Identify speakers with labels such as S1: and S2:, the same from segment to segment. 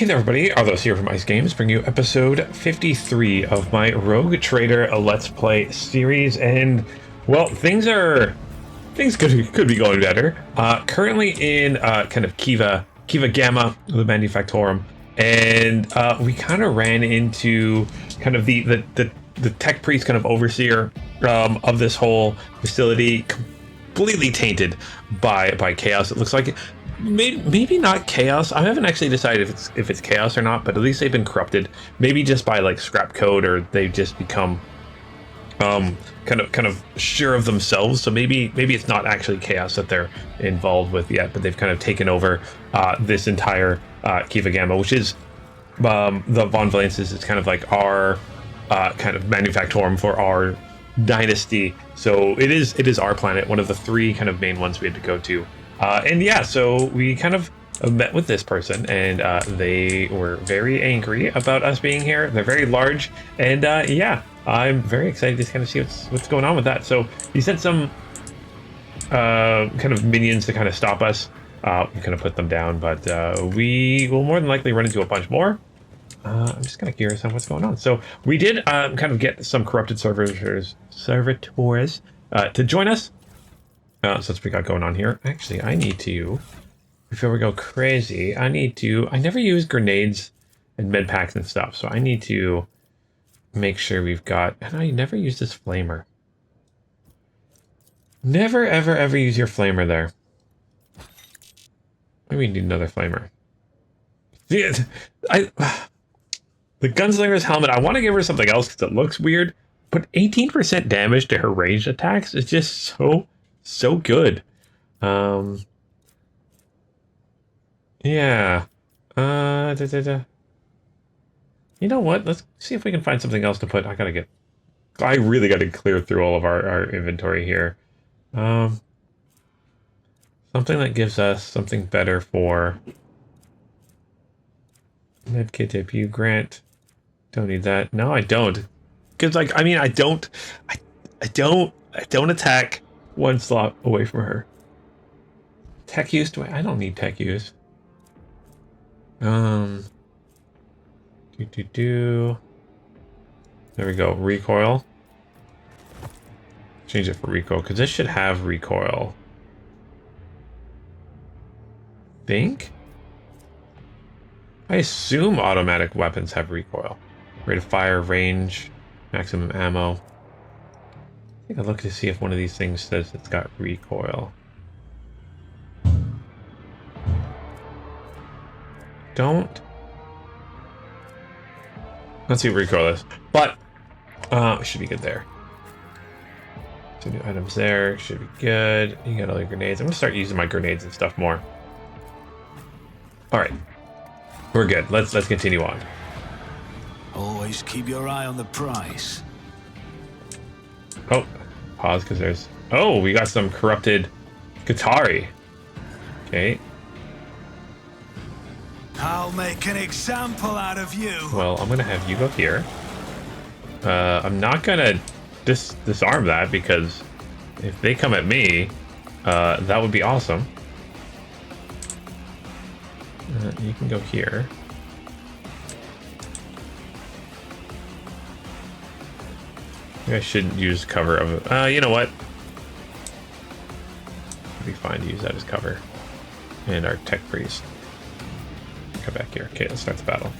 S1: Hey there everybody, Arlos here from Ice Games, bringing you episode 53 of my Rogue Trader Let's Play series, and, well, things could be going better. Currently in kind of Kiva Gamma, the Manufactorum, and we kind of ran into kind of the tech priest, kind of overseer of this whole facility, completely tainted by chaos. It looks like maybe not chaos. I haven't actually decided if it's chaos or not, but at least they've been corrupted. Maybe just by like scrap code, or they've just become kind of sure of themselves. So maybe it's not actually chaos that they're involved with yet, but they've kind of taken over this entire Kiva Gamma, which is the Von Valences is kind of like our kind of manufactorum for our dynasty. So it is our planet, one of the three kind of main ones we had to go to. And yeah, so we kind of met with this person, and they were very angry about us being here. They're very large, and yeah, I'm very excited to kind of see what's going on with that. So he sent some kind of minions to kind of stop us. We kind of put them down, but we will more than likely run into a bunch more. I'm just kind of curious on what's going on. So we did kind of get some corrupted servitors to join us. So that's what we got going on here. Actually, I need to, before we go crazy, I never use grenades and med packs and stuff, so I need to make sure we've got, and I never use this flamer. Never, ever use your flamer there. Maybe we need another flamer. The gunslinger's helmet, I want to give her something else because it looks weird, but 18% damage to her ranged attacks is just so good. Yeah. You know what? Let's see if we can find something else to put. I really got to clear through all of our inventory here. Something that gives us something better for medkit debut grant. Don't need that. No, I don't. Because like, I mean, I don't attack one slot away from her. Tech use? I don't need tech use. There we go. Recoil. Change it for recoil, because this should have recoil. Think? I assume automatic weapons have recoil. Rate of fire, range, maximum ammo. I think I'll look to see if one of these things says it's got recoil. Let's see what recoil is. But it should be good there. So new items there, should be good. You got all your grenades. I'm gonna start using my grenades and stuff more. Alright. We're good. Let's continue on.
S2: Always keep your eye on the price.
S1: Oh, pause because there's... Oh, we got some corrupted Qatari. Okay.
S2: I'll make an example out of you.
S1: Well, I'm gonna have you go here. I'm not gonna disarm that, because if they come at me, that would be awesome. You can go here. Maybe I shouldn't use cover of... you know what? It'd be fine to use that as cover. And our tech priest. Come back here. Okay, let's start the battle.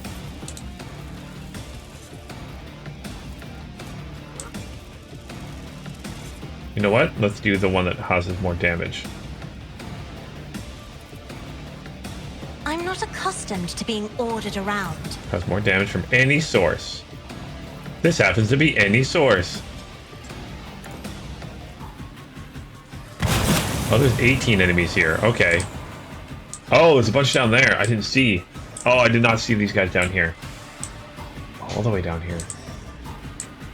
S1: You know what? Let's do the one that causes more damage.
S3: I'm not accustomed to being ordered around.
S1: Cause more damage from any source. This happens to be any source. Oh, there's 18 enemies here. Okay. Oh, there's a bunch down there. I didn't see. Oh, I did not see these guys down here. All the way down here.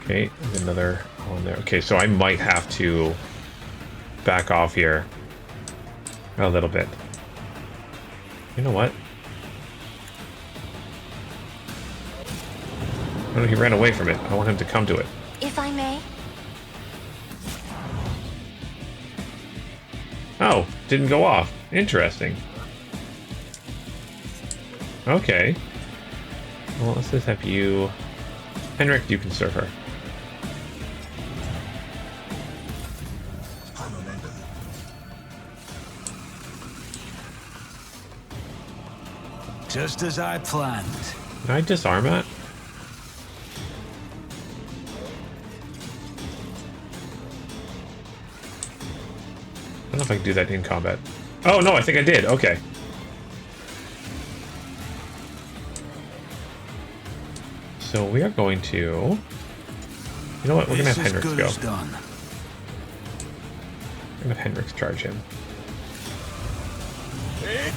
S1: Okay, there's another one there. Okay, so I might have to back off here a little bit. You know what? Oh, he ran away from it. I want him to come to it.
S3: If I may.
S1: Oh, didn't go off. Interesting. Okay. Well, let's just have you... Henrik, you can serve her.
S2: Just as I planned.
S1: Can I disarm it? I don't know if I can do that in combat. Oh, no, I think I did. Okay. So we are going to... You know what? We're going to have Henrik go. We're going to have Henrik charge him.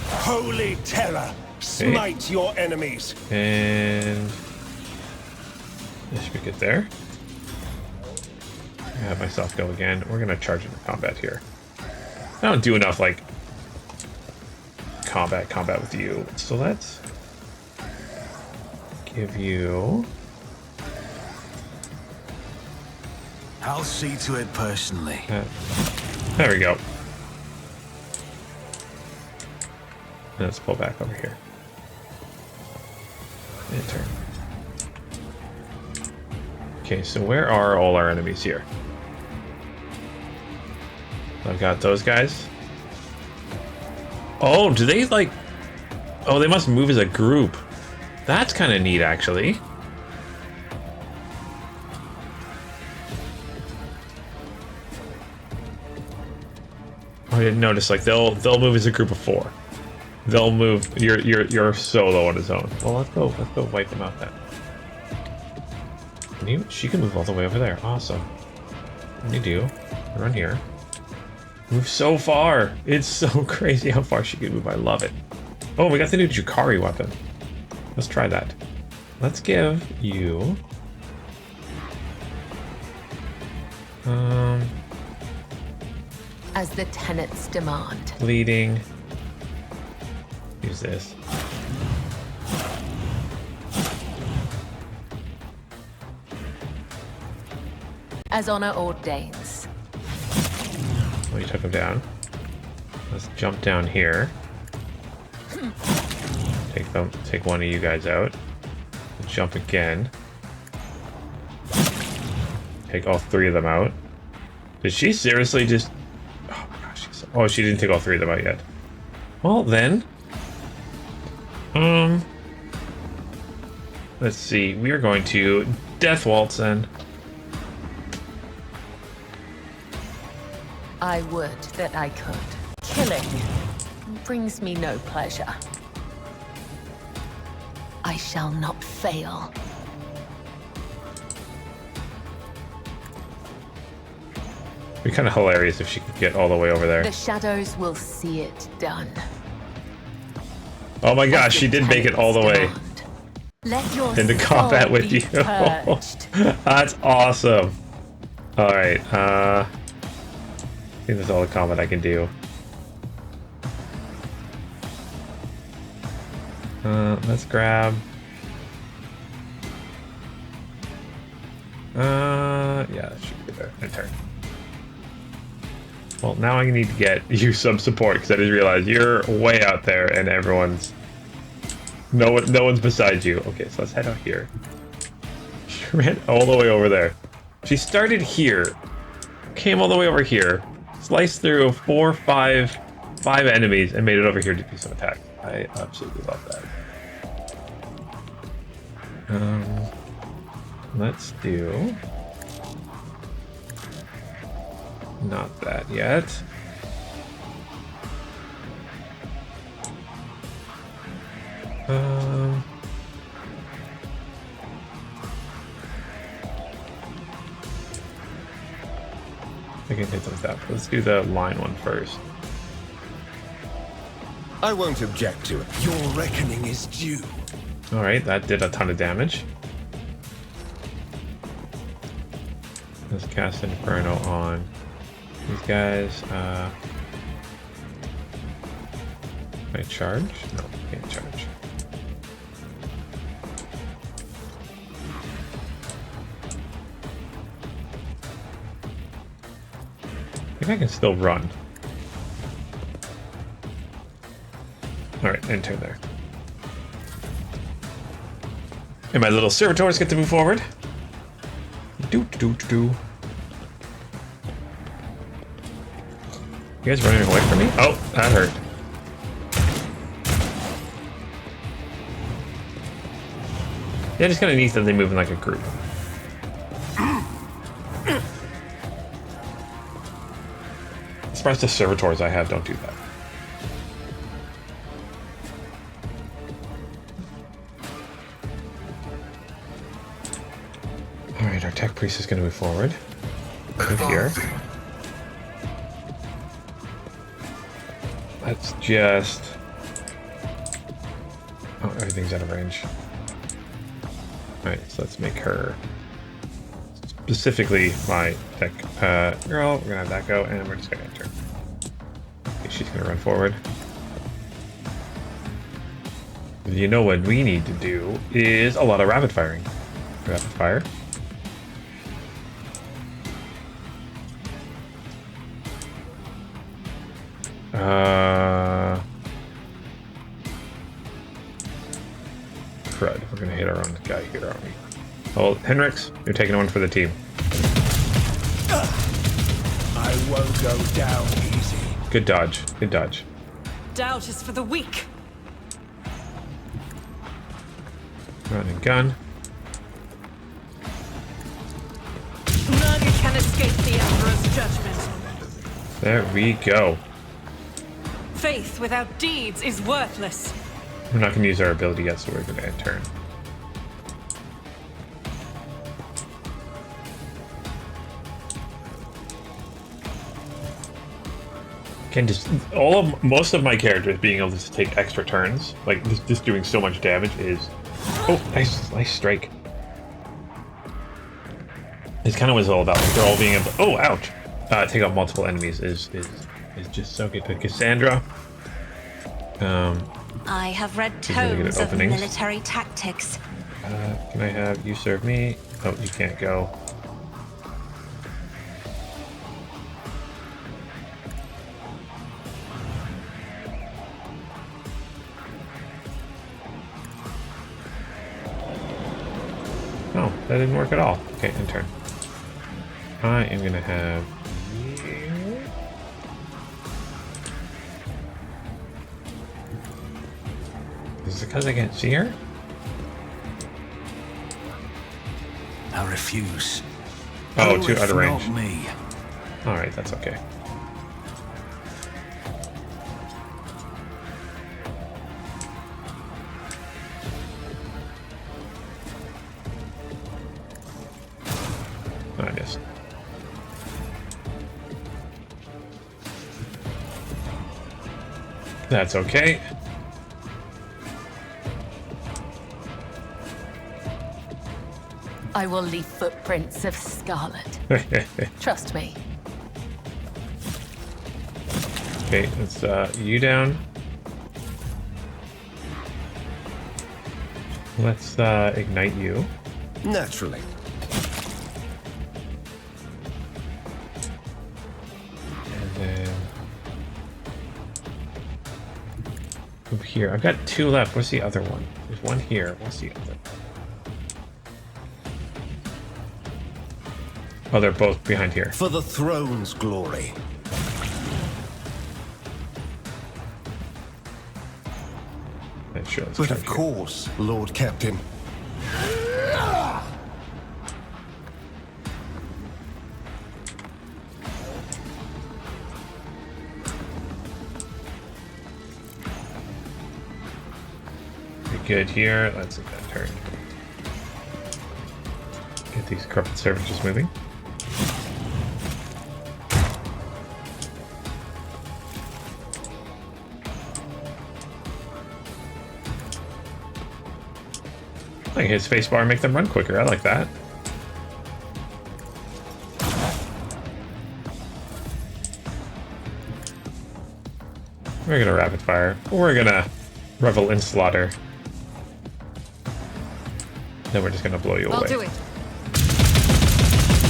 S4: Holy terror! Smite your enemies!
S1: And... This should be good there. I have myself go again. We're going to charge into combat here. I don't do enough, like, combat with you. So let's give you...
S2: I'll see to it personally.
S1: There we go. Let's pull back over here. And turn. Okay, so where are all our enemies here? I've got those guys. Oh, do they like... Oh, they must move as a group. That's kind of neat, actually. Oh, I didn't notice. Like they'll move as a group of 4. They'll move. You're solo on his own. Well, let's go wipe them out then. Can you? She can move all the way over there. Awesome. What do you do? Run here. Move so far. It's so crazy how far she can move. I love it. Oh, we got the new Jukari weapon. Let's try that. Let's give you...
S5: As the tenets demand.
S1: Leading. Use this.
S5: As honor ordains.
S1: Well, you took him down. Let's jump down here. Take one of you guys out. Jump again. Take all 3 of them out. Did she seriously just... Oh my gosh, oh, she didn't take all 3 of them out yet. Well then... Let's see, we are going to Death Waltz then.
S5: I would that I could. Killing brings me no pleasure. I shall not fail.
S1: It'd be kind of hilarious if she could get all the way over there.
S5: The shadows will see it done.
S1: Oh my gosh, she did make it all the way
S5: Let your
S1: into combat
S5: soul
S1: with
S5: be
S1: you.
S5: purged.
S1: That's awesome. Alright, I think that's all the combat I can do. Let's grab... yeah, that should be there. And turn. Well, now I need to get you some support, because I just realized you're way out there and everyone's... No one's beside you. Okay, so let's head out here. She ran all the way over there. She started here, came all the way over here, sliced through 5 enemies, and made it over here to do some attack. I absolutely love that. Let's do... Not that yet. I can hit them with that. Let's do the line one first.
S4: I won't object to it. Your reckoning is due.
S1: Alright, that did a ton of damage. Let's cast Inferno on these guys. Can I charge? No, can't charge. I think I can still run. Alright, and turn there. And my little servitors get to move forward. Do. You guys running away from me? Oh, that hurt. Yeah, just kind of neat that they move in like a group. I'm surprised the servitors I have don't do that. Alright, our tech priest is going to move forward. Move here. Let's just... Oh, everything's out of range. Alright, so let's make her specifically my tech girl. We're gonna have that go, and we're just gonna enter. Okay, she's gonna run forward. You know what we need to do is a lot of rapid firing. Rapid fire. Crud. We're gonna hit our own guy here, aren't we? Oh, Henrix, you're taking one for the team.
S4: I won't go down easy.
S1: Good dodge. Good dodge.
S5: Doubt is for the weak.
S1: Run and gun.
S5: None can escape the Emperor's judgment.
S1: There we go.
S5: Faith without deeds is worthless.
S1: We're not going to use our ability yet, so we're going to end turn. Can just most of my characters being able to just take extra turns, like just doing so much damage is. Oh, nice strike. It's kind of what it's all about. Like they're all being able. Oh, ouch! Take out multiple enemies is just so good. But Cassandra.
S3: I have read
S1: She's really good at
S3: tomes of
S1: openings.
S3: military tactics.
S1: Can I have you serve me? Oh, you can't go. Oh, that didn't work at all. Okay, in turn. I am gonna have you. Is it because I can't see her?
S2: I refuse.
S1: Oh,
S2: Oh,
S1: too
S2: if
S1: out of range.
S2: not me.
S1: Alright, that's okay. I missed. That's okay.
S5: I will leave footprints of scarlet. Trust me.
S1: Okay, let's you down. Let's ignite you.
S4: Naturally.
S1: And then over here. I've got two left. What's the other one? There's one here. What's the other? Oh, they're both behind here.
S4: For the throne's glory.
S1: Sure, let's
S4: But
S1: try
S4: of
S1: here.
S4: course, Lord Captain.
S1: Pretty good here. Let's take that turn. Get these corrupted servitors moving. I can hit spacebar and make them run quicker. I like that. We're gonna rapid fire. We're gonna revel in slaughter. Then we're just gonna blow you away.
S5: I'll do it.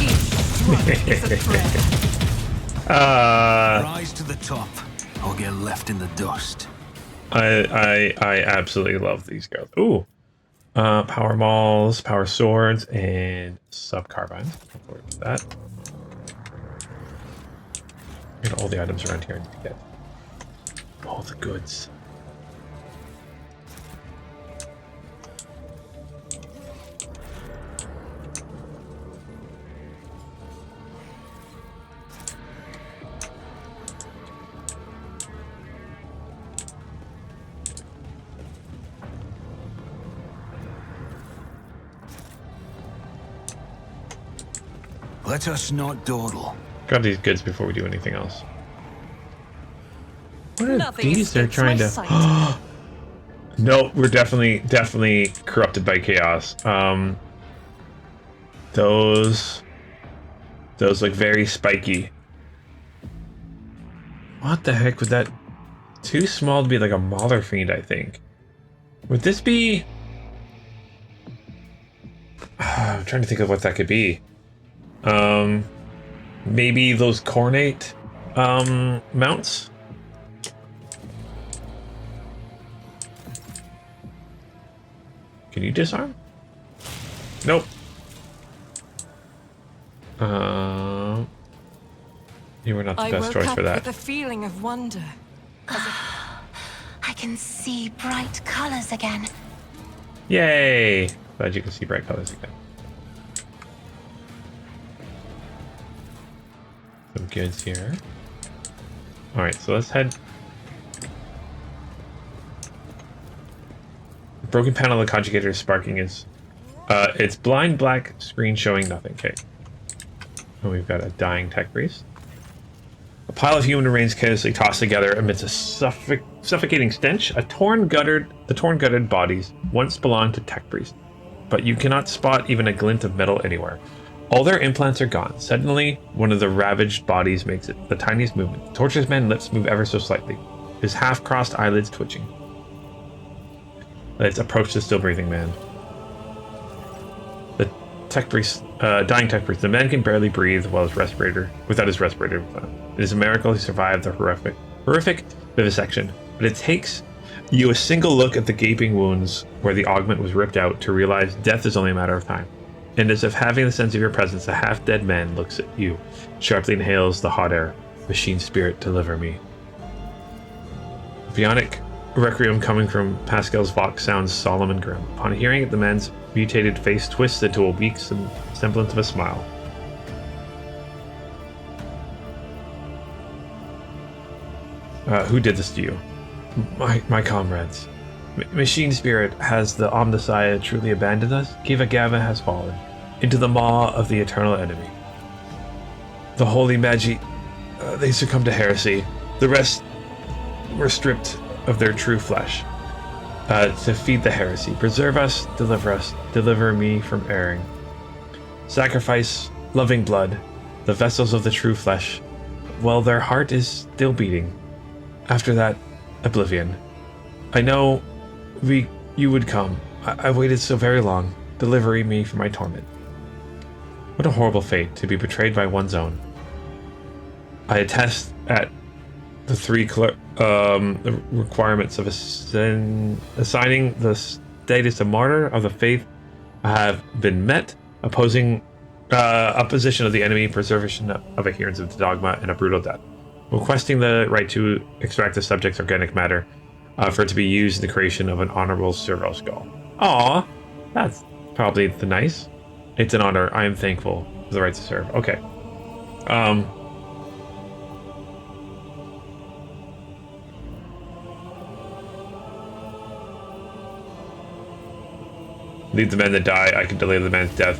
S5: Each strike is a threat.
S2: Rise to the top, or get left in the dust.
S1: I absolutely love these girls. Ooh, Power mauls, power swords, and sub-carbines. Don't worry about that. Get all the items around here and get all the goods.
S2: Let us not dawdle.
S1: Grab these goods before we do anything else. What are
S5: Nothing
S1: these they're
S5: escapes
S1: trying
S5: my
S1: to...
S5: sight.
S1: No, we're definitely corrupted by chaos. Those look very spiky. What the heck would that... Too small to be like a Mauler Fiend, I think. Would this be... I'm trying to think of what that could be. Maybe those Cornate mounts? Can you disarm? Nope. You were not the
S5: I
S1: best
S5: woke
S1: choice
S5: up
S1: for that.
S5: with a feeling of wonder.
S3: I can see bright colors again.
S1: Yay! Glad you can see bright colors again. Some goods here. Alright, so let's head... The broken panel of the conjugator is sparking is... it's blind black screen showing nothing. Okay. And we've got a dying tech priest. A pile of human remains carelessly tossed together amidst a suffocating stench. The torn gutted bodies once belonged to tech priest, but you cannot spot even a glint of metal anywhere. All their implants are gone. Suddenly, one of the ravaged bodies makes the tiniest movement. The tortured man's lips move ever so slightly, his half-crossed eyelids twitching. Let's approach the still-breathing man. The tech priest, dying tech priest. The man can barely breathe without his respirator. It is a miracle he survived the horrific vivisection. But it takes you a single look at the gaping wounds where the augment was ripped out to realize death is only a matter of time. And as if having the sense of your presence, a half-dead man looks at you, sharply inhales the hot air. Machine spirit, deliver me. Bionic requiem coming from Pascal's vox sounds solemn and grim. Upon hearing it, the man's mutated face twists into a weak semblance of a smile. Who did this to you? My comrades. Machine spirit, has the Omnissiah truly abandoned us? Kiva Gava has fallen into the maw of the eternal enemy. The holy Magi, they succumbed to heresy. The rest were stripped of their true flesh to feed the heresy. Preserve us, deliver me from erring. Sacrifice loving blood, the vessels of the true flesh, while their heart is still beating. After that, oblivion. I know you would come. I waited so very long, delivering me from my torment. What a horrible fate, to be betrayed by one's own. I attest at the three the requirements of assigning the status of martyr of the faith have been met. Opposition of the enemy, preservation of adherence of the dogma, and a brutal death. Requesting the right to extract the subject's organic matter for it to be used in the creation of an honorable servo skull. Aw, that's probably the nice. It's an honor. I am thankful for the right to serve. Okay. Leave the men that die. I can delay the man's death.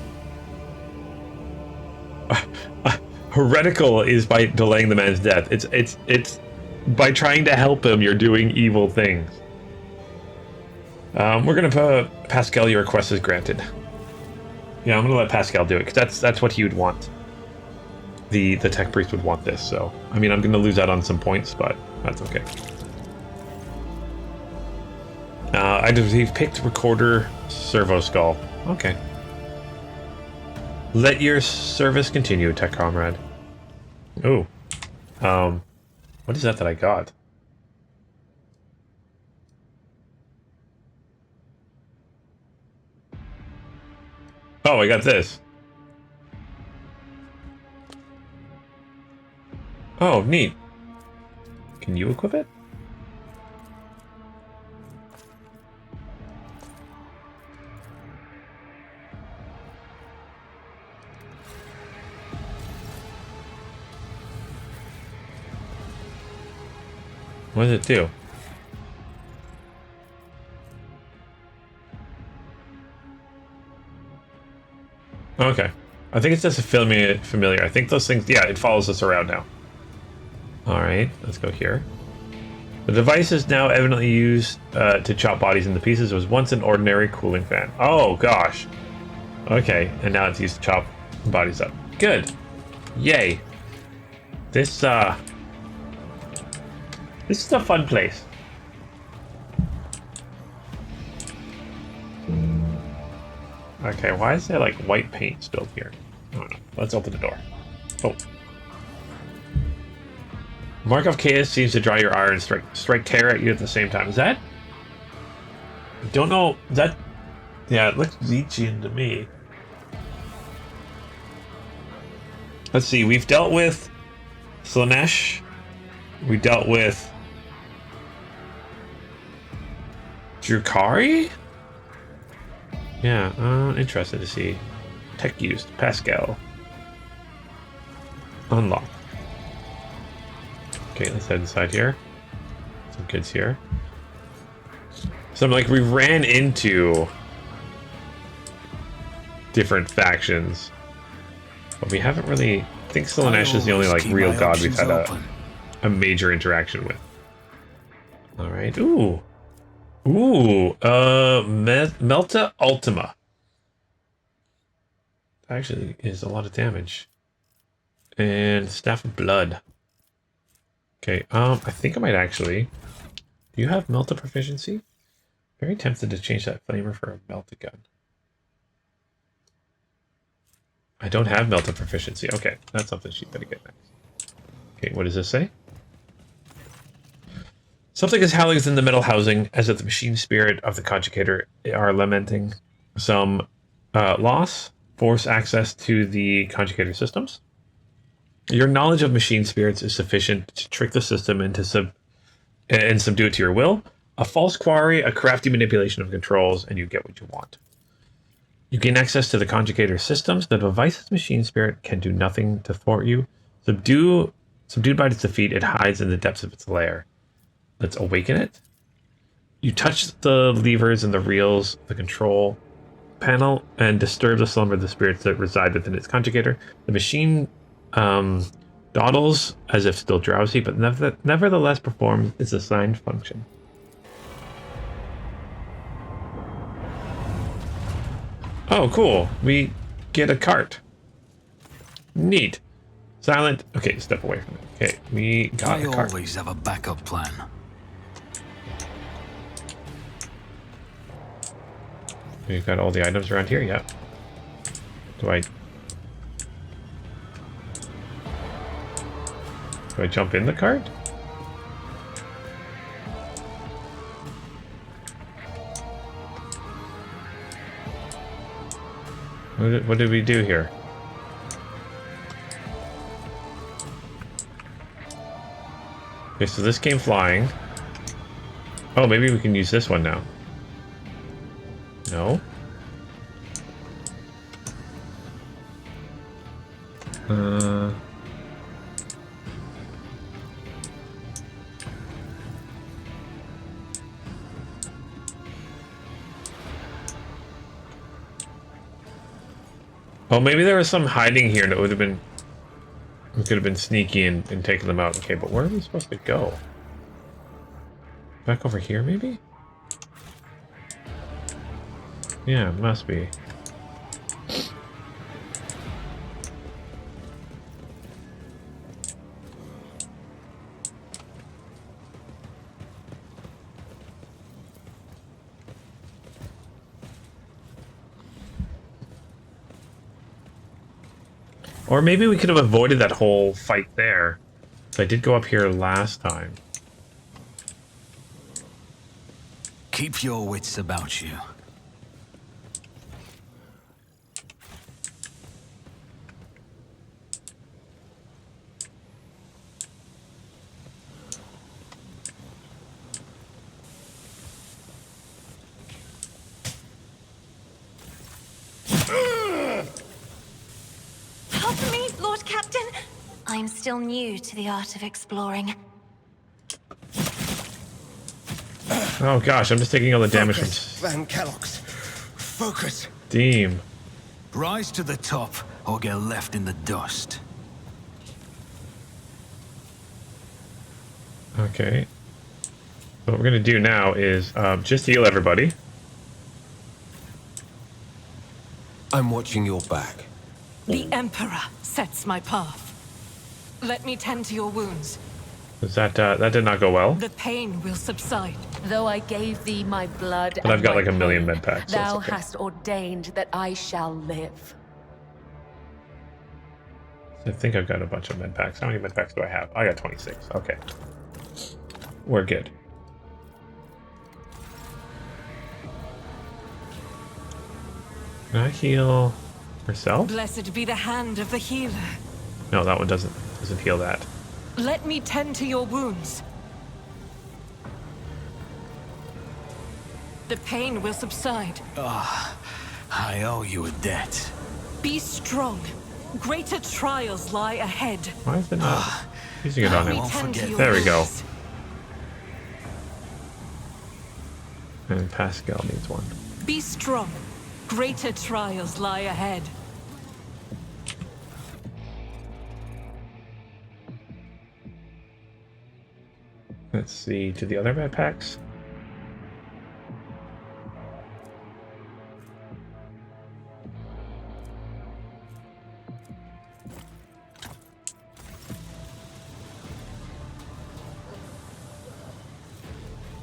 S1: Heretical is by delaying the man's death. It's by trying to help him. You're doing evil things. We're gonna put Pascal. Your request is granted. Yeah, I'm gonna let Pascal do it because that's what he would want. The tech priest would want this. So I mean, I'm gonna lose out on some points, but that's okay. He's picked recorder servo skull. Okay. Let your service continue, tech comrade. Oh. What is that I got? Oh, I got this. Oh, neat. Can you equip it? What does it do? Okay. I think it's just a familiar. I think those things, yeah, it follows us around now. Alright, let's go here. The device is now evidently used to chop bodies into pieces. It was once an ordinary cooling fan. Oh, gosh. Okay, and now it's used to chop bodies up. Good. Yay. This is a fun place. Okay, why is there like white paint spilled here? I don't know. Let's open the door. Oh. Mark of Chaos seems to draw your ire and strike terror at you at the same time. Is that? I don't know. Is that? Yeah, it looks Zechian to me. Let's see. We've dealt with Slaanesh. We dealt with Drukhari? Yeah, interested to see. Tech used. Pascal. Unlock. Okay, let's head inside here. Some kids here. So I'm like, we ran into different factions, but we haven't really. I think Slaanesh is the only like real god we've had a major interaction with. All right. Ooh. Ooh. Melta Ultima. Actually, is a lot of damage. And Staff of Blood. Okay. I think I might actually. Do you have Melta proficiency? Very tempted to change that flamer for a Melta gun. I don't have Melta proficiency. Okay, that's something she'd better get next. Okay, what does this say? Something is howling in the metal housing, as if the machine spirit of the conjugator are lamenting some loss. Force access to the conjugator systems. Your knowledge of machine spirits is sufficient to trick the system into subdue it to your will. A false quarry, a crafty manipulation of controls, and you get what you want. You gain access to the conjugator systems. The device's machine spirit can do nothing to thwart you. Subdued by its defeat, it hides in the depths of its lair. Let's awaken it. You touch the levers and the reels, the control panel, and disturb the slumber of the spirits that reside within its conjugator. The machine dawdles as if still drowsy, but nevertheless performs its assigned function. Oh, cool. We get a cart. Neat. Silent. Okay, step away from it. Okay, we got a cart.
S2: I always have a backup plan.
S1: We've got all the items around here, yeah. Do I jump in the cart? What did we do here? Okay, so this came flying. Oh, maybe we can use this one now. No? Oh, maybe there was some hiding here and it would have been... We could have been sneaky and taken them out. Okay, but where are we supposed to go? Back over here, maybe? Yeah, it must be. Or maybe we could have avoided that whole fight there. So I did go up here last time.
S2: Keep your wits about you.
S3: I'm still new to the art of exploring.
S1: Oh gosh, I'm just taking all the damage from
S4: Focus, Van Kellogg's. Focus.
S1: Steam.
S2: Rise to the top, or get left in the dust.
S1: Okay. What we're gonna do now is just heal everybody.
S4: I'm watching your back.
S5: The Emperor sets my path. Let me tend to your wounds.
S1: Was that did not go well?
S5: The pain will subside.
S6: Though I gave thee my blood,
S1: But I've
S6: and
S1: got
S6: my
S1: like a million
S6: pain,
S1: med packs, so it's
S6: thou
S1: okay.
S6: hast ordained that I shall live.
S1: I think I've got a bunch of med packs. How many med packs do I have? I got 26. Okay. We're good. Can I heal herself?
S5: Blessed be the hand of the healer.
S1: No, that one doesn't heal that.
S5: Let me tend to your wounds. The pain will subside.
S2: I owe you a debt.
S5: Be strong. Greater trials lie ahead.
S1: Why is it not using it on
S5: Let
S1: him?
S5: me tend to your
S1: There we go.
S5: wounds.
S1: And Pascal needs one.
S5: Be strong. Greater trials lie ahead.
S1: Let's see, to the other med packs.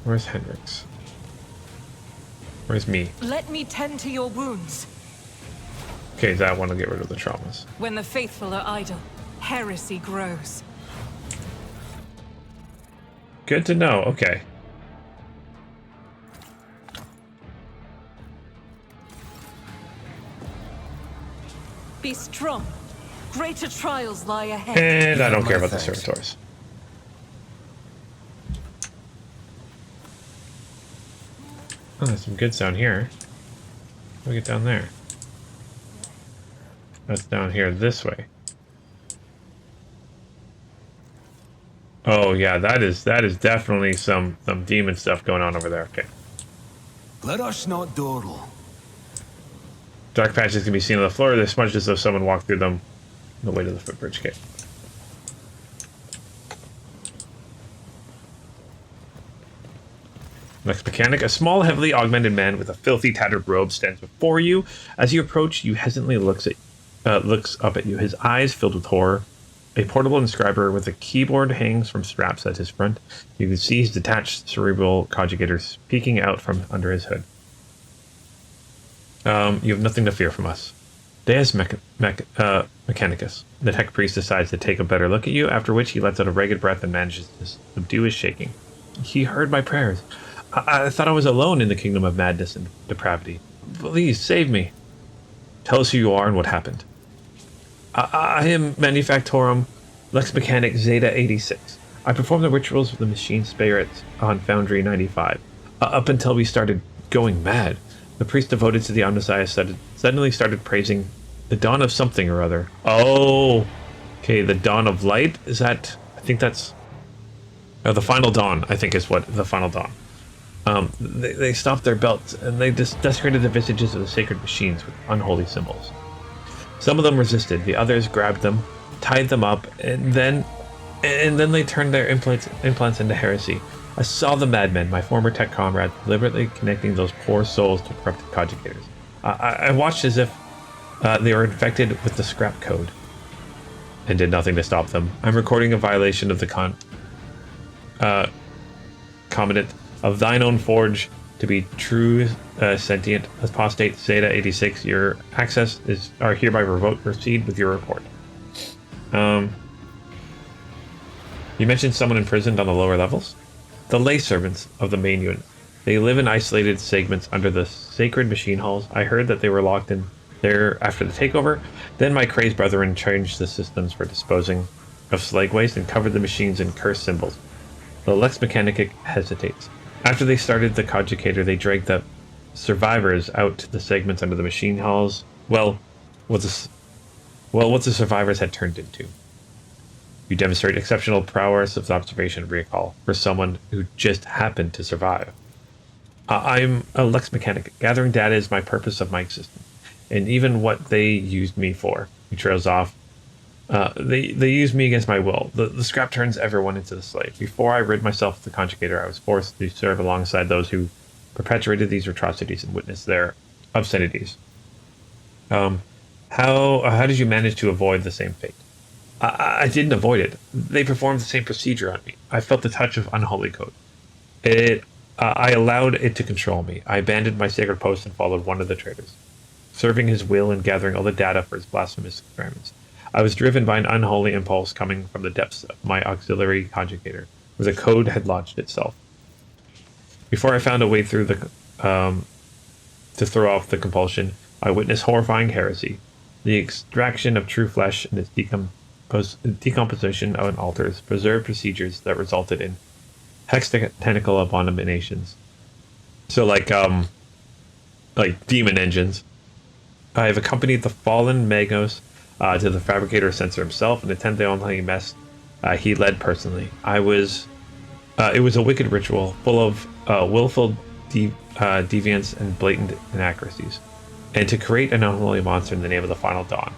S1: Where's Hendrix? Where's me?
S5: Let me tend to your wounds.
S1: Okay, that one will get rid of the traumas.
S5: When the faithful are idle, heresy grows.
S1: Good to know, okay.
S5: Be strong. Greater trials lie ahead.
S1: And I don't
S4: My
S1: care about the
S4: thanks.
S1: servitors. Oh, there's some good sound here. How do we get down there? That's down here this way. Oh yeah, that is definitely some demon stuff going on over there. Okay.
S2: Let us not dawdle.
S1: Dark patches can be seen on the floor. They're smudged as though someone walked through them on the way to the footbridge. Okay. Next mechanic, a small, heavily augmented man with a filthy, tattered robe stands before you. As you approach, you hesitantly looks up at you, his eyes filled with horror. A portable inscriber with a keyboard hangs from straps at his front. You can see his detached cerebral conjugators peeking out from under his hood. You have nothing to fear from us. Deus Mechanicus. The tech priest decides to take a better look at you, after which he lets out a ragged breath and manages to subdue his shaking. He heard my prayers. I thought I was alone in the kingdom of madness and depravity. Please, save me. Tell us who you are and what happened. I am Manufactorum Lex Mechanic Zeta 86. I performed the rituals of the machine spirits on Foundry 95. Up until we started going mad, the priest devoted to the Omnissiah suddenly started praising the dawn of something or other. Oh, okay, the dawn of light? Is that... I think that's... the final dawn, I think is what... The final dawn. They stopped their belts, and they desecrated the visages of the sacred machines with unholy symbols. Some of them resisted, the others grabbed them, tied them up, and then they turned their implants into heresy. I saw the madmen, my former tech comrades, deliberately connecting those poor souls to corrupted conjugators. I watched as if they were infected with the scrap code, and did nothing to stop them. I'm recording a violation of the covenant of thine own forge to be true, sentient, apostate Zeta 86. Your access are hereby revoked. Proceed with your report. You mentioned someone imprisoned on the lower levels? The lay servants of the main unit. They live in isolated segments under the sacred machine halls. I heard that they were locked in there after the takeover. Then my crazed brethren changed the systems for disposing of slag waste and covered the machines in cursed symbols. The Lex Mechanica hesitates. After they started the conjugator, they dragged the survivors out to the segments under the machine halls. What the survivors had turned into. You demonstrate exceptional prowess of observation and recall for someone who just happened to survive. I'm a Lex mechanic. Gathering data is my purpose of my existence, and even what they used me for. He trails off. They used me against my will. The scrap turns everyone into the slave. Before I rid myself of the conjugator, I was forced to serve alongside those who perpetuated these atrocities and witnessed their obscenities. How did you manage to avoid the same fate? I didn't avoid it. They performed the same procedure on me. I felt the touch of unholy code. I allowed it to control me. I abandoned my sacred post and followed one of the traitors, serving his will and gathering all the data for his blasphemous experiments. I was driven by an unholy impulse coming from the depths of my auxiliary conjugator, where the code had lodged itself. Before I found a way through to throw off the compulsion, I witnessed horrifying heresy, the extraction of true flesh and its decomposition on altars, preserved procedures that resulted in hexatechnical abominations. So like demon engines. I have accompanied the fallen Magos to the fabricator sensor himself and attended the online mess he led personally. It was a wicked ritual full of willful deviance and blatant inaccuracies, and to create an unholy monster in the name of the Final Dawn.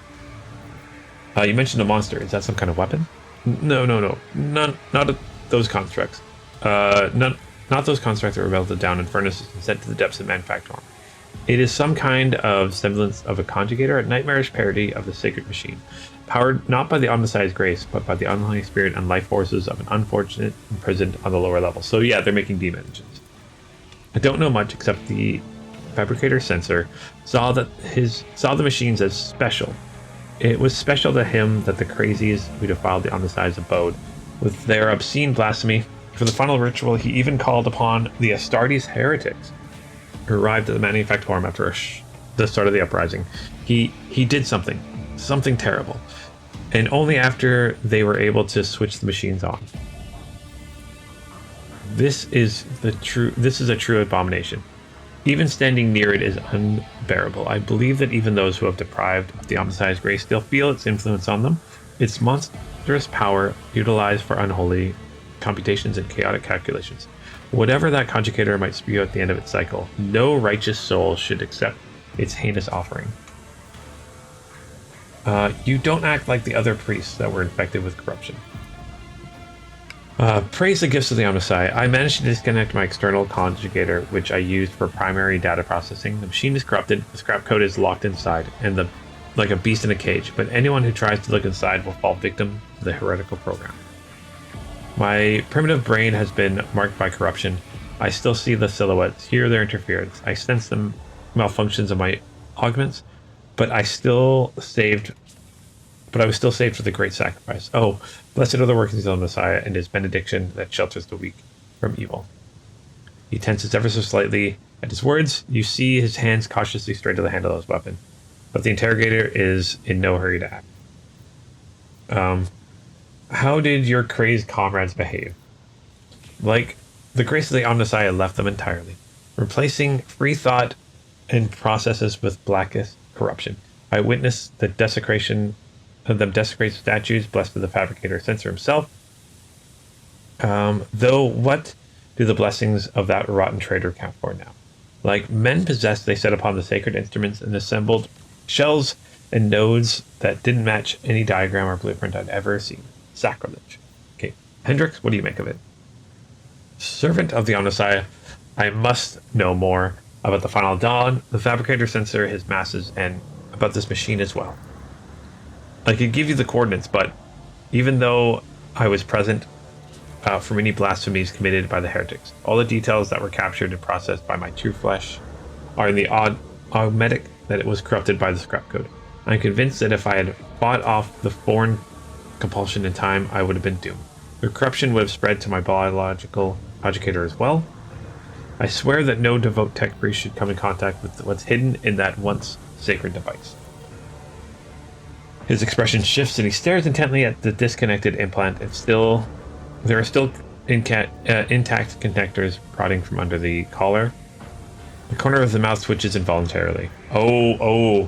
S1: You mentioned a monster. Is that some kind of weapon? No. Not those constructs. Not those constructs that were melted down in furnaces and sent to the depths of manufacturing. It is some kind of semblance of a conjugator, a nightmarish parody of the sacred machine, powered not by the omniscience grace, but by the unholy spirit and life forces of an unfortunate imprisoned on the lower level. So yeah, they're making demon engines. I don't know much except the fabricator sensor saw the machines as special. It was special to him that the crazies who defiled the omniscience abode with their obscene blasphemy. For the final ritual, he even called upon the Astartes heretics, who arrived at the manufactorum after the start of the uprising. He did something terrible, and only after they were able to switch the machines on. This is a true abomination. Even standing near it is unbearable. I believe that even those who have deprived of the omniscience grace still feel its influence on them, its monstrous power utilized for unholy computations and chaotic calculations. Whatever that conjugator might spew at the end of its cycle, no righteous soul should accept its heinous offering. You don't act like the other priests that were infected with corruption. Praise the gifts of the Omnisci. I managed to disconnect my external conjugator, which I used for primary data processing. The machine is corrupted, the scrap code is locked inside, and like a beast in a cage, but anyone who tries to look inside will fall victim to the heretical program. My primitive brain has been marked by corruption. I still see the silhouettes, hear their interference. I sense the malfunctions of my augments, but I was still saved for the great sacrifice. Oh, blessed are the workings of the Messiah and his benediction that shelters the weak from evil. He tenses ever so slightly at his words. You see his hands cautiously stray to the handle of his weapon, but the interrogator is in no hurry to act. How did your crazed comrades behave? Like, the grace of the Omnisci left them entirely, replacing free thought and processes with blackest corruption. I witnessed the desecration of them desecrate statues, blessed to the fabricator sensor himself. Though what do the blessings of that rotten traitor count for now? Like men possessed, they set upon the sacred instruments and assembled shells and nodes that didn't match any diagram or blueprint I'd ever seen. Sacrilege. Okay, Hendrix, what do you make of it? Servant of the Omnisci, I must know more about the Final Dawn, the fabricator sensor, his masses, and about this machine as well. I could give you the coordinates, but even though I was present for many blasphemies committed by the heretics, all the details that were captured and processed by my true flesh are in the augmetic that it was corrupted by the scrap code. I'm convinced that if I had fought off the foreign compulsion in time, I would have been doomed. The corruption would have spread to my biological conjugator as well. I swear that no devout tech priest should come in contact with what's hidden in that once sacred device. His expression shifts and he stares intently at the disconnected implant, and there are still intact connectors prodding from under the collar. The corner of the mouth twitches involuntarily. Oh,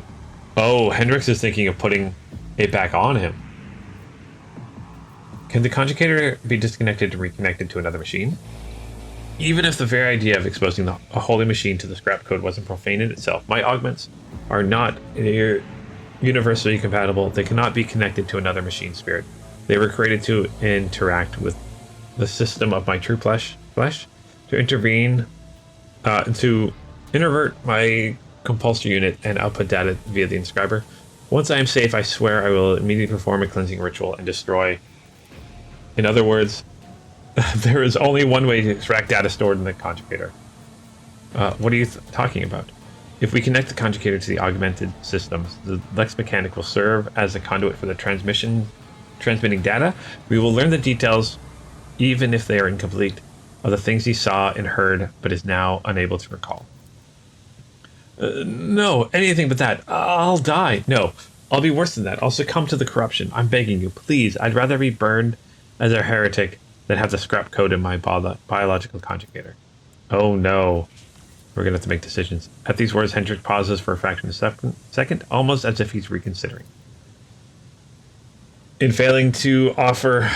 S1: Hendrix is thinking of putting it back on him. Can the conjugator be disconnected and reconnected to another machine? Even if the very idea of exposing a holy machine to the scrap code wasn't profane in itself, my augments are not universally compatible. They cannot be connected to another machine spirit. They were created to interact with the system of my true flesh, to intervene, to introvert my compulsor unit and output data via the inscriber. Once I am safe, I swear I will immediately perform a cleansing ritual and destroy. In other words, there is only one way to extract data stored in the conjugator. What are you talking about? If we connect the conjugator to the augmented systems, the Lex mechanic will serve as a conduit for the transmitting data. We will learn the details, even if they are incomplete, of the things he saw and heard, but is now unable to recall. No, anything but that. I'll die. No, I'll be worse than that. I'll succumb to the corruption. I'm begging you, please. I'd rather be burned as a heretic than have the scrap code in my biological conjugator. Oh no. We're going to have to make decisions. At these words, Hendrik pauses for a fraction of a second, almost as if he's reconsidering. In failing to offer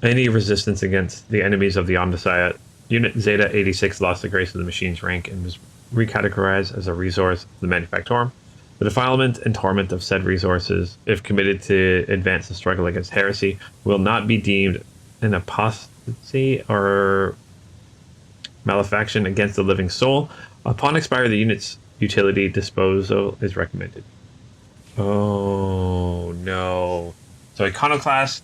S1: any resistance against the enemies of the Omnissiah, Unit Zeta 86 lost the grace of the machine's rank and was recategorized as a resource of the Manufactorum. The defilement and torment of said resources, if committed to advance the struggle against heresy, will not be deemed an apostasy or malefaction against the living soul. Upon expiry, the unit's utility disposal is recommended. Oh no. So Iconoclast,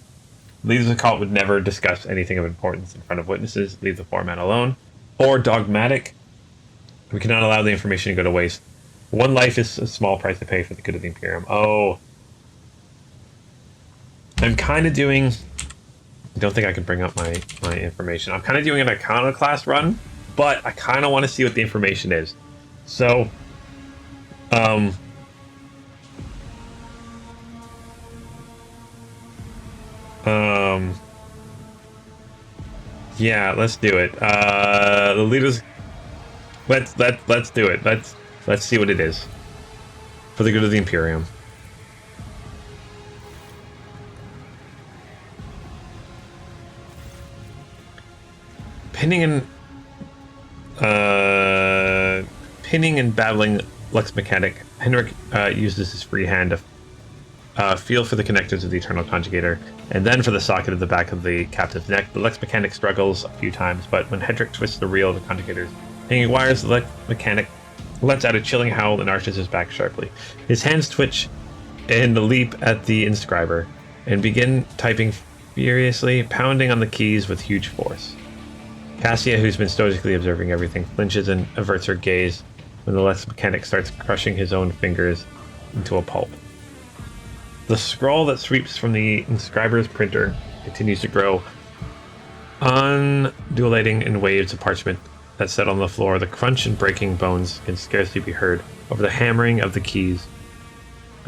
S1: leaders of the cult would never discuss anything of importance in front of witnesses, leave the foreman alone. Or dogmatic, we cannot allow the information to go to waste. One life is a small price to pay for the good of the Imperium. Oh. I'm kind of doing... I don't think I can bring up my information. I'm kind of doing an Iconoclast run, but I kind of want to see what the information is. So, yeah, let's do it. The leaders, let's do it. Let's see what it is for the good of the Imperium. Pinning and battling Lex Mechanic, Henrik uses his free hand to feel for the connectors of the Eternal Conjugator, and then for the socket at the back of the captive's neck. The Lex Mechanic struggles a few times, but when Henrik twists the reel of the Conjugator's hanging wires, the Lex Mechanic lets out a chilling howl and arches his back sharply. His hands twitch in the leap at the inscriber, and begin typing furiously, pounding on the keys with huge force. Cassia, who's been stoically observing everything, flinches and averts her gaze when the Lex Mechanic starts crushing his own fingers into a pulp. The scroll that sweeps from the inscriber's printer continues to grow, undulating in waves of parchment that settle on the floor. The crunch and breaking bones can scarcely be heard over the hammering of the keys.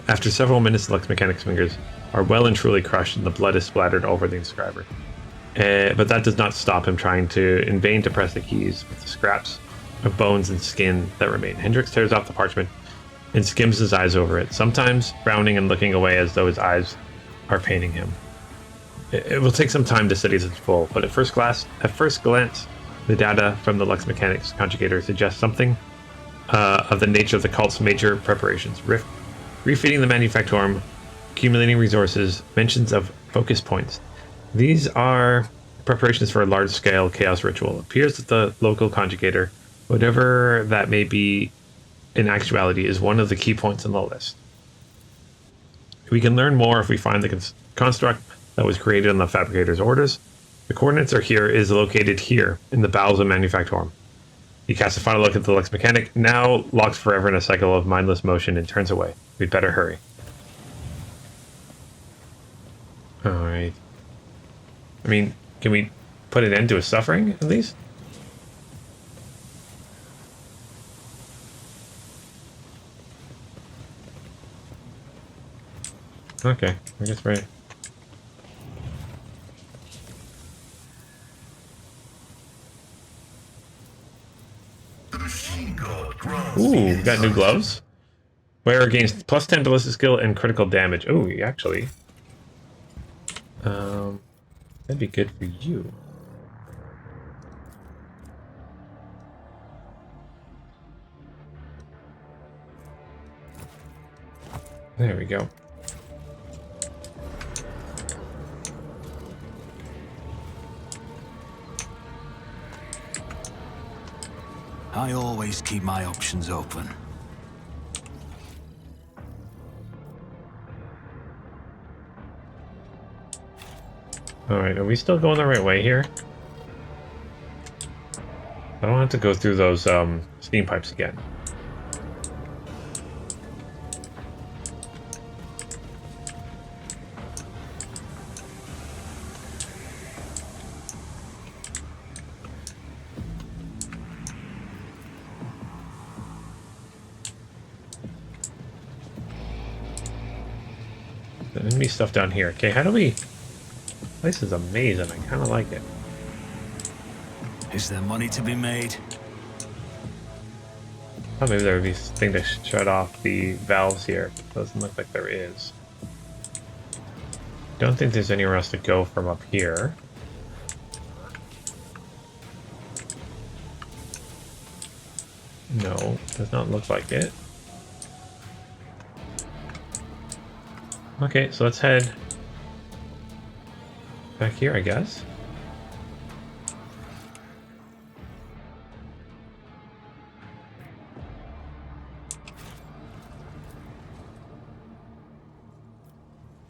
S1: After several minutes, the Lex Mechanic's fingers are well and truly crushed, and the blood is splattered over the inscriber. But that does not stop him trying in vain to press the keys with the scraps of bones and skin that remain. Hendrix tears off the parchment and skims his eyes over it, sometimes frowning and looking away as though his eyes are paining him. It will take some time to study this full, but at first glance, the data from the Lex Mechanic's conjugator suggests something of the nature of the cult's major preparations. Refeeding the Manufactorum, accumulating resources, mentions of focus points. These are preparations for a large-scale chaos ritual. It appears that the local conjugator, whatever that may be in actuality, is one of the key points on the list. We can learn more if we find the construct that was created on the fabricator's orders. The coordinates is located here in the bowels of Manufactorum. He casts a final look at the Lex Mechanic, now locked forever in a cycle of mindless motion, and turns away. We'd better hurry. Alright. I mean, can we put an end to his suffering, at least? Okay, I guess right. Ooh, we got new gloves. Wearer gains plus 10 ballistic skill and critical damage. Ooh, actually. That'd be good for you. There we go.
S2: I always keep my options open.
S1: Alright, are we still going the right way here? I don't have to go through those steam pipes again. The enemy stuff down here. Okay, how do we... This is amazing. I kind of like it.
S2: Is there money to be made?
S1: Oh, maybe there would be a thing to shut off the valves here. Doesn't look like there is. Don't think there's anywhere else to go from up here. No, does not look like it. Okay, so let's head back here, I guess.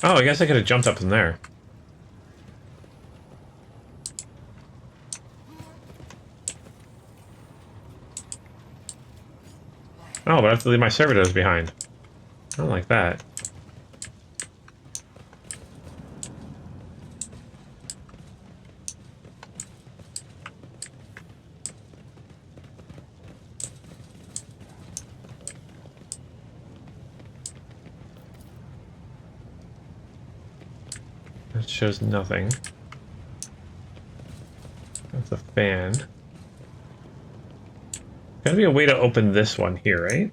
S1: Oh, I guess I could have jumped up in there. Oh, but I have to leave my servitors behind. I don't like that. That shows nothing. That's a fan. Gotta be a way to open this one here, right?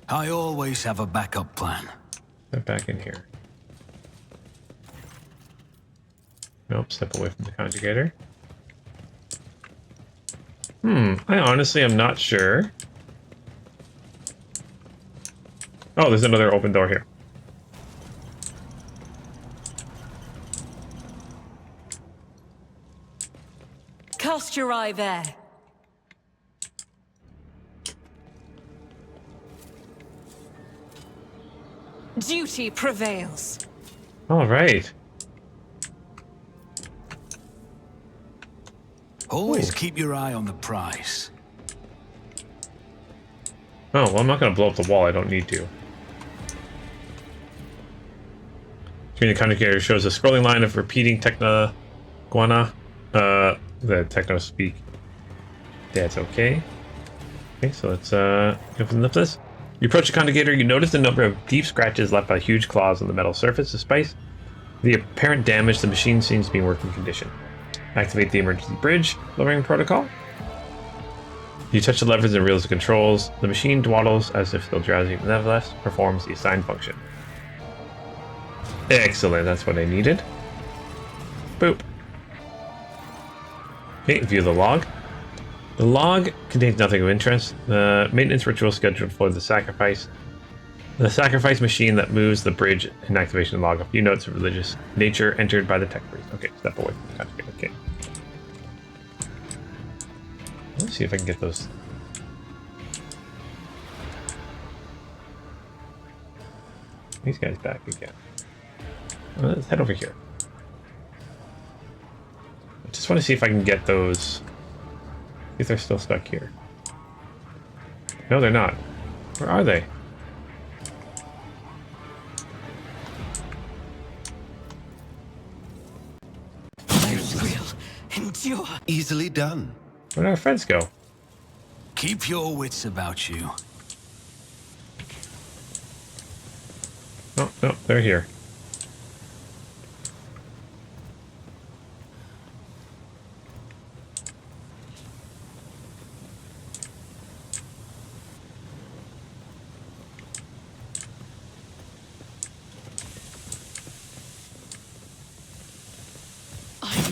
S2: I always have a backup plan.
S1: Step back in here. Nope, step away from the conjugator. I honestly am not sure. Oh, there's another open door here.
S5: Cast your eye there. Duty prevails.
S1: All right.
S2: Always
S1: Ooh.
S2: keep your eye on the prize.
S1: Oh, well, I'm not going to blow up the wall. I don't need to. Screen conjugator shows a scrolling line of repeating techno-guana. The techno speak. That's okay. Okay, so let's open up this. You approach the conjugator, you notice the number of deep scratches left by huge claws on the metal surface. Despite the apparent damage, the machine seems to be in working condition. Activate the emergency bridge, lowering protocol. You touch the levers and reels of controls. The machine dwaddles as if still drowsy, but nevertheless performs the assigned function. Excellent, that's what I needed. Boop. Okay, view the log. The log contains nothing of interest. The maintenance ritual scheduled for the sacrifice. The sacrifice machine that moves the bridge and activation log. A few notes of religious nature entered by the tech priest. Okay, step away from the conjugate. Okay. Let's see if I can get those. These guys back again. Let's head over here. I just want to see if I can get those. See if they're still stuck here. No, they're not. Where are they?
S5: Endure.
S4: Easily done.
S1: Where did our friends go?
S2: Keep your wits about you.
S1: Oh, no, they're here.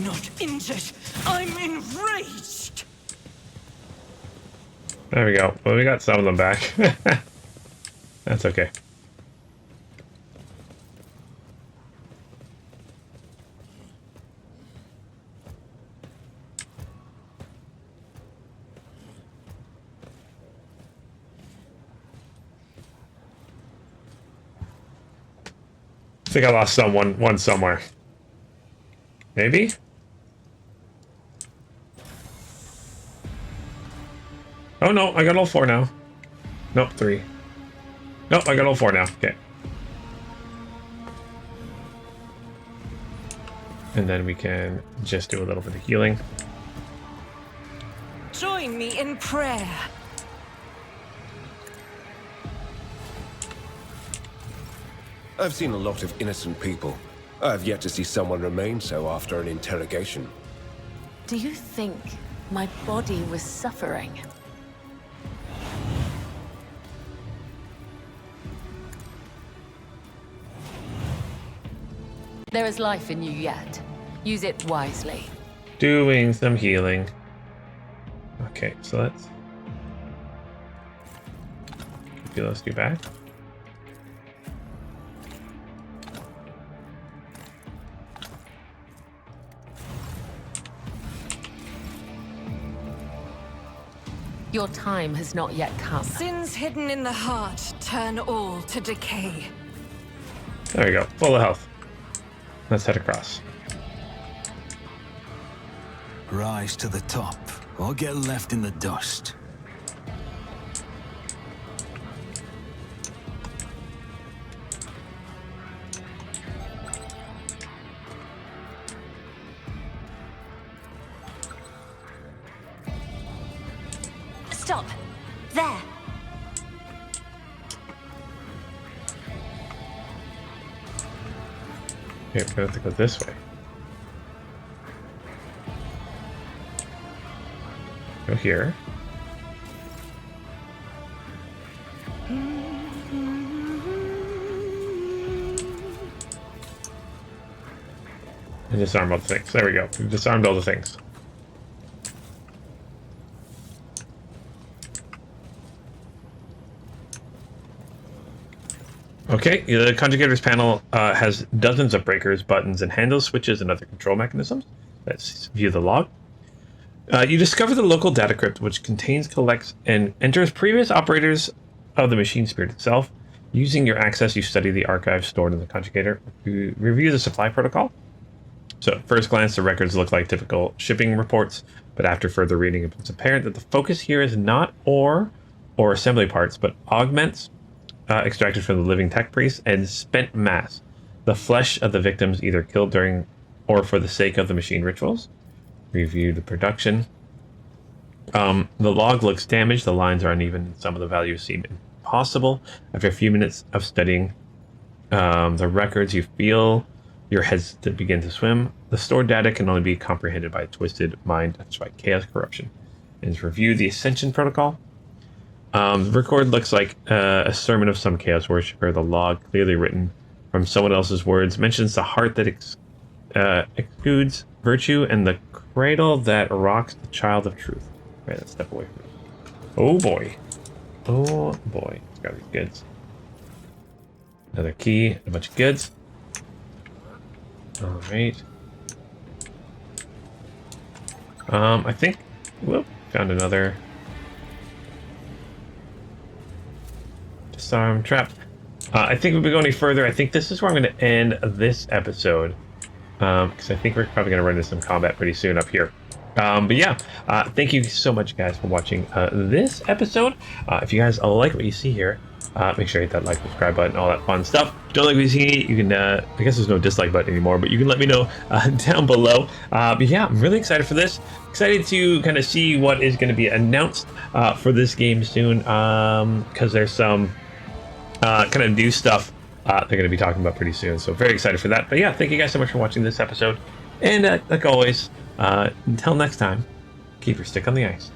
S5: not injured. I'm enraged.
S1: There we go. Well, we got some of them back. That's okay. I think I lost one somewhere. Maybe? Oh no, I got all 4 now. Nope, 3. Nope, I got all 4 now. Okay. And then we can just do a little bit of healing.
S5: Join me in prayer.
S4: I've seen a lot of innocent people. I've yet to see someone remain so after an interrogation.
S6: Do you think my body was suffering? There is life in you yet. Use it wisely.
S1: Doing some healing. Okay, so let's get those two back.
S6: Your time has not yet come.
S5: Sins hidden in the heart turn all to decay.
S1: There we go, full of health. Let's head across.
S2: Rise to the top, or get left in the dust.
S3: Stop. There.
S1: Okay, we're gonna have to go this way. Go here. And disarm all the things. There we go. We've disarmed all the things. Okay, the Conjugators panel has dozens of breakers, buttons, and handle switches and other control mechanisms. Let's view the log. You discover the local data crypt, which contains, collects, and enters previous operators of the machine spirit itself. Using your access, you study the archive stored in the Conjugator. You review the supply protocol. So at first glance, the records look like typical shipping reports, but after further reading, it's apparent that the focus here is not ore or assembly parts, but augments extracted from the living tech priest and spent mass, the flesh of the victims either killed during or for the sake of the machine rituals. Review the production. The log looks damaged, the lines are uneven, and some of the values seem impossible. After a few minutes of studying the records, you feel your heads to begin to swim. The stored data can only be comprehended by a twisted mind touched by chaos corruption. And review the Ascension Protocol. The record looks like a sermon of some chaos worshipper. The log, clearly written from someone else's words, mentions the heart that exudes virtue and the cradle that rocks the child of truth. Right, let's step away from it. Oh boy. Oh boy. Let's grab these goods. Another key, a bunch of goods. Alright. I think... Whoop, found another... Disarm trap. I think if we go any further, I think this is where I'm going to end this episode. Because I think we're probably going to run into some combat pretty soon up here. But yeah, thank you so much, guys, for watching this episode. If you guys like what you see here, make sure you hit that like, subscribe button, all that fun stuff. Don't like what you see, you can, I guess there's no dislike button anymore, but you can let me know down below. But yeah, I'm really excited for this. Excited to kind of see what is going to be announced for this game soon, because there's some kind of new stuff they're going to be talking about pretty soon. So very excited for that. But yeah, thank you guys so much for watching this episode. And like always, until next time, keep your stick on the ice.